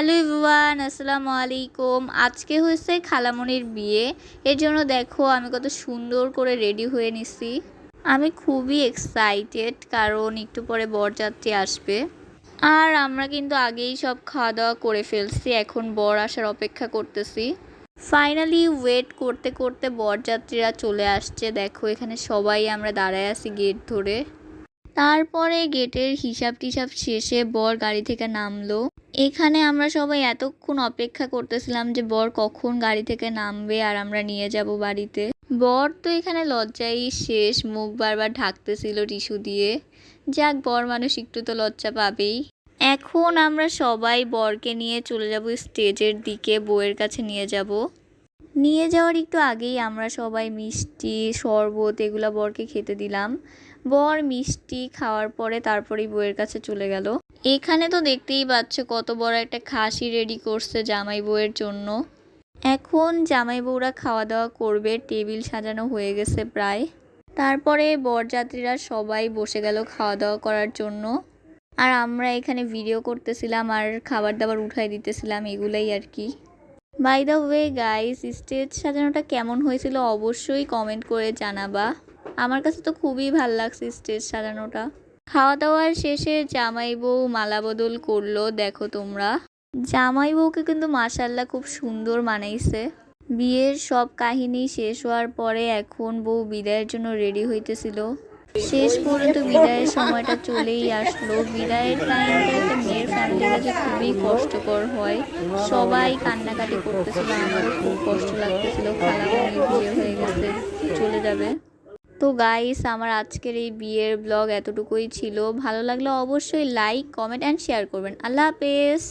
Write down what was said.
Hello everyone, আসসালামু আলাইকুম। আজকে হয়েছে খালামণির বিয়ে। এর জন্য দেখো আমি কত সুন্দর করে রেডি হয়ে নিছি। আমি খুবই এক্সাইটেড কারণ একটু পরে বরযাত্রী আসবে। আর আমরা কিন্তু আগেই সব খাওয়া দাওয়া করে ফেলছি, এখন বর আসার অপেক্ষা করতেছি। ফাইনালি ওয়েট করতে করতে বরযাত্রীরা চলে আসছে। দেখো এখানে সবাই আমরা দাঁড়ায় আছি গেট ধরে। তারপরে গেটের হিসাব টিসাব শেষে বর গাড়ি থেকে নামলো। এখানে আমরা সবাই এতক্ষণ অপেক্ষা করতেছিলাম যে বর কখন গাড়ি থেকে নামবে আর আমরা নিয়ে যাব বাড়িতে। বর তো এখানে লজ্জাই শেষ, মুখ বারবার ঢাকতেছিল টিস্যু দিয়ে। যাক, বর মানুষ একটু তো লজ্জা পাবেই। এখন আমরা সবাই বরকে নিয়ে চলে যাব স্টেজের দিকে, বউয়ের কাছে নিয়ে যাব। নিয়ে যাওয়ার একটু আগেই আমরা সবাই মিষ্টি শরবত এগুলা বরকে খেতে দিলাম। বর মিষ্টি খাওয়ার পরে তারপরেই বউয়ের কাছে চলে গেল। এখানে তো দেখতেই পাচ্ছ কত বড় একটা খাসি রেডি করছে জামাই বউয়ের জন্য। এখন জামাই বউরা খাওয়া দাওয়া করবে, টেবিল সাজানো হয়ে গেছে প্রায়। তারপরে বরযাত্রীরা সবাই বসে গেল খাওয়া দাওয়া করার জন্য। আর আমরা এখানে ভিডিও করতেছিলাম আর খাবার দাবার উঠাই দিতেছিলাম, এগুলাই আর কি। By the way guys, stage সাজানোটা কেমন হয়েছিল অবশ্যই কমেন্ট করে জানাবা। আমার কাছে তো খুবই ভালো লাগছে স্টেজ সাজানোটা। খাওয়া দাওয়ার শেষে জামাই বউ মালা বদল করলো, দেখো তোমরা। জামাই বউকে কিন্তু মাশাআল্লাহ খুব সুন্দর মানাইছে। বিয়ের সব কাহিনী শেষ হওয়ার পরে এখন বউ বিদায়ের জন্য রেডি হইতেছিল। শেষ পর্যন্ত বিদায়ের সময়টা চলেই আসলো। বিদায়ের টাইমটা একটা মেয়ের ফ্যামিলির কাছে খুবই কষ্টকর হয়, সবাই কান্নাকাটি করতেছিল, আমারও খুব কষ্ট লাগতেছিল। খালামণির বিয়ে হয়ে গেছে, চলে যাবে। তো গাইস, আমার আজকের এই বিয়ের ব্লগ এতটুকুই ছিল। ভালো লাগলে অবশ্যই লাইক, কমেন্ট অ্যান্ড শেয়ার করবেন। আল্লাহ হাফেজ।